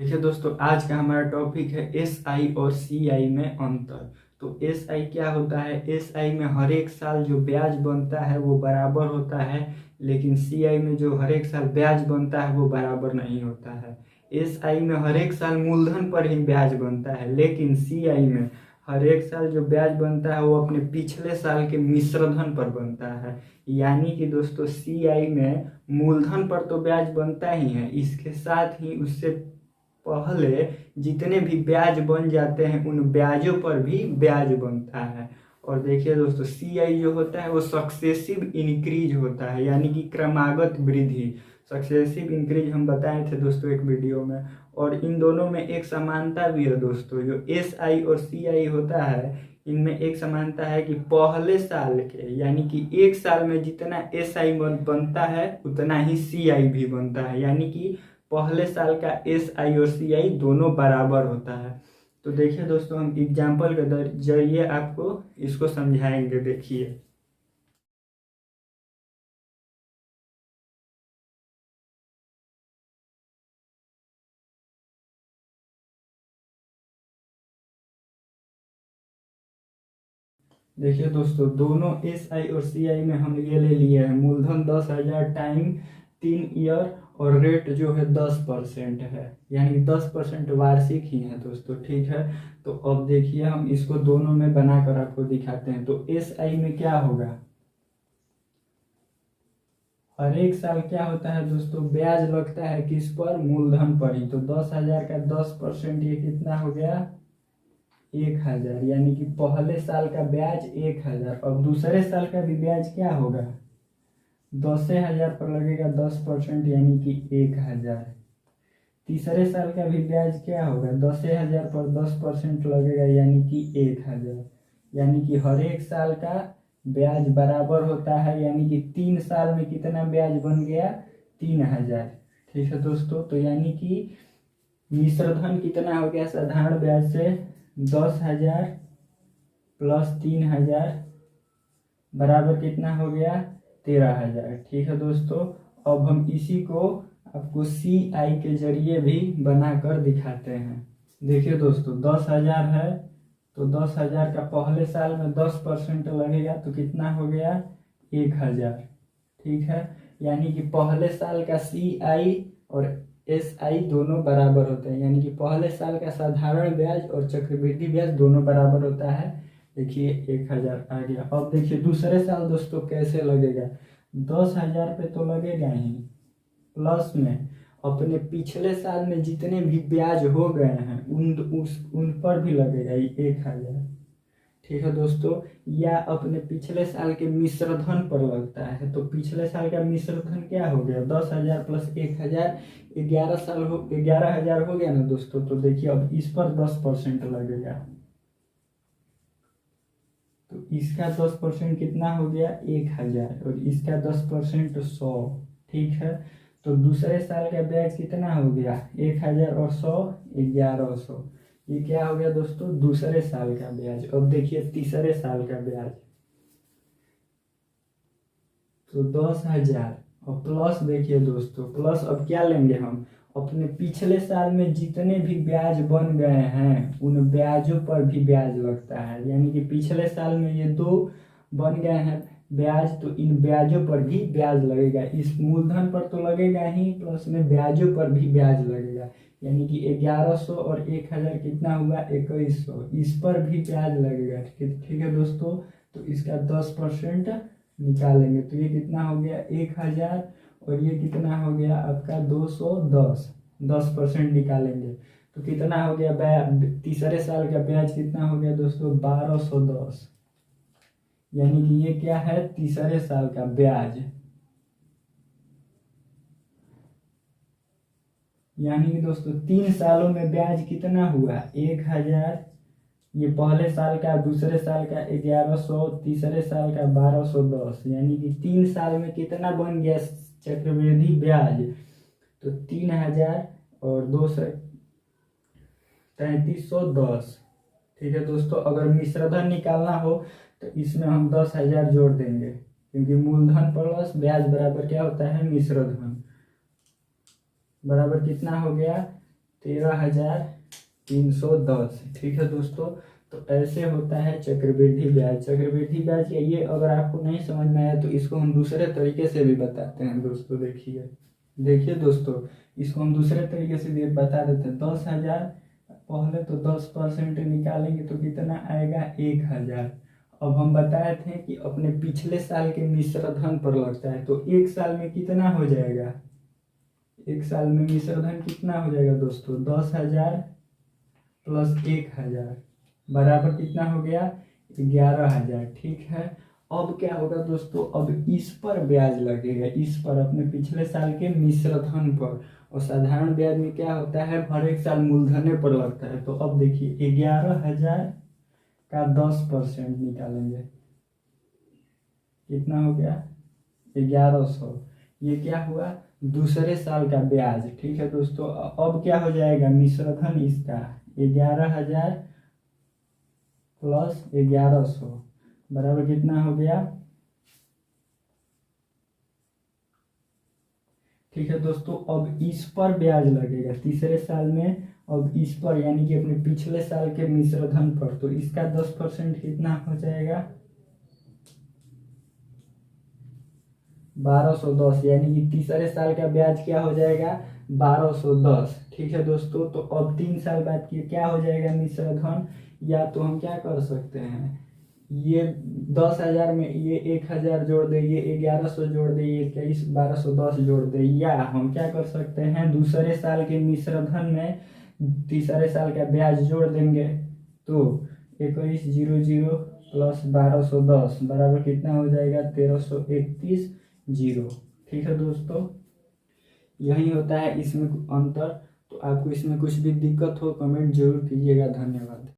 देखिए दोस्तों, आज का हमारा टॉपिक है एस आई और सी आई में अंतर। तो एस आई क्या होता है? एस आई में हर एक साल जो ब्याज बनता है वो बराबर होता है, लेकिन सी आई में जो हर एक साल ब्याज बनता है वो बराबर नहीं होता है। एस आई में हर एक साल मूलधन पर ही ब्याज बनता है, लेकिन सी आई में हर एक साल जो ब्याज बनता है वो अपने पिछले साल के मिश्रधन पर बनता है। यानी कि दोस्तों, सी आई में मूलधन पर तो ब्याज बनता ही है, इसके साथ ही उससे पहले जितने भी ब्याज बन जाते हैं उन ब्याजों पर भी ब्याज बनता है। और देखिए दोस्तों, सी आई जो होता है वो सक्सेसिव इंक्रीज होता है, यानी कि क्रमागत वृद्धि। सक्सेसिव इंक्रीज हम बताए थे दोस्तों एक वीडियो में। और इन दोनों में एक समानता भी है दोस्तों, जो एस आई और सी आई होता है इनमें एक समानता है कि पहले साल के, यानी कि एक साल में जितना एस आई बनता है उतना ही सी आई भी बनता है। यानी कि पहले साल का एस आई और सी आई दोनों बराबर होता है। तो देखिए दोस्तों, हम एग्जाम्पल के जरिए आपको इसको समझाएंगे। देखिए देखिए दोस्तों, दोनों एस आई और सी आई में हम ये ले लिए हैं मूलधन 10,000 टाइम 3 ईयर, और रेट जो है 10% है, यानी कि 10% वार्षिक ही है दोस्तों। ठीक है, तो अब देखिए हम इसको दोनों में बनाकर आपको दिखाते हैं। तो एस आई में क्या होगा, हर एक साल क्या होता है दोस्तों, ब्याज लगता है किस पर? मूलधन पर ही। तो 10,000 का 10% ये कितना हो गया? 1,000। यानी कि पहले साल का ब्याज 1,000, और दूसरे साल का भी ब्याज क्या होगा? 10,000 पर लगेगा 10%, यानी कि 1,000। तीसरे साल का भी ब्याज क्या होगा? 10,000 पर 10% लगेगा, यानी कि 1,000। यानी कि हर एक साल का ब्याज बराबर होता है, यानी कि 3 साल में कितना ब्याज बन गया? 3,000। ठीक है दोस्तों, तो यानी कि मिश्रधन कितना हो गया साधारण ब्याज से? 10,000 प्लस 3,000 बराबर कितना हो गया? 13,000। ठीक है दोस्तों, अब हम इसी को आपको सी आई के जरिए भी बनाकर दिखाते हैं। देखिए दोस्तों, 10,000 है, तो 10,000 का पहले साल में 10% लगेगा, तो कितना हो गया? 1,000। ठीक है, यानी कि पहले साल का सी आई और एस आई दोनों बराबर होते हैं, यानी कि पहले साल का साधारण ब्याज और चक्रवृद्धि ब्याज दोनों बराबर होता है। देखिए 1,000 आ गया। अब देखिए दूसरे साल दोस्तों कैसे लगेगा? 10,000 पे तो लगेगा ही, प्लस में अपने पिछले साल में जितने भी ब्याज हो गए हैं उन पर भी लगेगा 1,000। ठीक है दोस्तों, या अपने पिछले साल के मिश्रधन पर लगता है। तो पिछले साल का मिश्रधन क्या हो गया? 10,000 प्लस 1,000, 11,000 हो गया ना दोस्तों। तो देखिए अब इस पर 10% लगेगा, तो इसका 10% कितना हो गया? 1,000, और इसका 10% 100। ठीक है, तो दूसरे साल का ब्याज कितना हो गया? 1,000 और 100, 1,100। ये क्या हो गया दोस्तों? दूसरे साल का ब्याज। अब देखिए तीसरे साल का ब्याज, तो 10,000 और प्लस, देखिए दोस्तों प्लस अब क्या लेंगे हम? अपने पिछले साल में जितने भी ब्याज बन गए हैं उन ब्याजों पर भी ब्याज लगता है। यानी कि पिछले साल में ये दो बन गए हैं ब्याज, तो इन ब्याजों पर भी ब्याज लगेगा। इस मूलधन पर तो लगेगा ही, प्लस में ब्याजों पर भी ब्याज लगेगा। यानी कि 1,100 और 1,000 कितना हुआ? 2,100। इस पर भी ब्याज लगेगा। ठीक है दोस्तों, तो इसका 10% निकालेंगे, तो ये कितना हो गया? 1,000, और ये कितना हो गया आपका? 210। 10% निकालेंगे तो कितना हो गया? तीसरे साल का ब्याज कितना हो गया दोस्तों? 1,210। यानी कि ये क्या है? तीसरे साल का ब्याज। यानी कि दोस्तों 3 सालों में ब्याज कितना हुआ? 1,000। ये पहले साल का, दूसरे साल का 1,100, तीसरे साल का 1,210। यानी कि 3 साल में कितना बन गया चक्रवृद्धि ब्याज? तो 3,000 और 200, 3,310। ठीक है दोस्तों, अगर मिश्रधन निकालना हो तो इसमें हम 10,000 जोड़ देंगे, क्योंकि मूलधन प्लस ब्याज बराबर क्या होता है? मिश्रधन। बराबर कितना हो गया? 13,310। ठीक है दोस्तों, तो ऐसे होता है चक्रवृद्धि ब्याज। चक्रवृद्धि ब्याज ये अगर आपको नहीं समझ में आया तो इसको हम दूसरे तरीके से भी बताते हैं दोस्तों। देखिए देखिए दोस्तों, इसको हम दूसरे तरीके से भी बता देते हैं। 10,000, पहले तो 10% निकालेंगे तो कितना आएगा, 1,000। अब हम बताए थे कि अपने पिछले साल के मिश्र धन पर लगता है, तो एक साल में कितना हो जाएगा, एक साल में मिश्र धन कितना हो जाएगा दोस्तों, 10,000 प्लस 1,000 बराबर कितना हो गया, 11,000। ठीक है, अब क्या होगा दोस्तों, अब इस पर ब्याज लगेगा, इस पर अपने पिछले साल के मिश्र धन पर। और साधारण ब्याज में क्या होता है, हर एक साल मूलधन पर लगता है। तो अब देखिए 11,000 का 10% निकालेंगे, कितना हो गया, 1,100। ये क्या हुआ, दूसरे साल का ब्याज। ठीक है दोस्तों, अब क्या हो जाएगा, मिश्र धन इसका 11,000 प्लस 1,100 बराबर कितना हो गया। ठीक है दोस्तों, अब इस पर ब्याज लगेगा तीसरे साल में। अब इस पर यानी कि अपने पिछले साल के मिश्र धन पर, तो इसका 10% कितना हो जाएगा, 1,210। यानी कि तीसरे साल का ब्याज क्या हो जाएगा, 1,210। ठीक है दोस्तों, तो अब 3 साल बाद की क्या हो जाएगा मिश्र धन, या तो हम क्या कर सकते हैं, ये 10,000 में ये 1,000 जोड़ दे, ये 1,100 जोड़ दे, ये 1,210 जोड़ दे, या हम क्या कर सकते हैं, दूसरे साल के मिश्र धन में तीसरे साल का ब्याज जोड़ देंगे। तो 21,00 प्लस 1,210 बराबर कितना हो जाएगा, 1,331,0। ठीक है दोस्तों, यही होता है इसमें अंतर। तो आपको इसमें कुछ भी दिक्कत हो कमेंट जरूर कीजिएगा। धन्यवाद।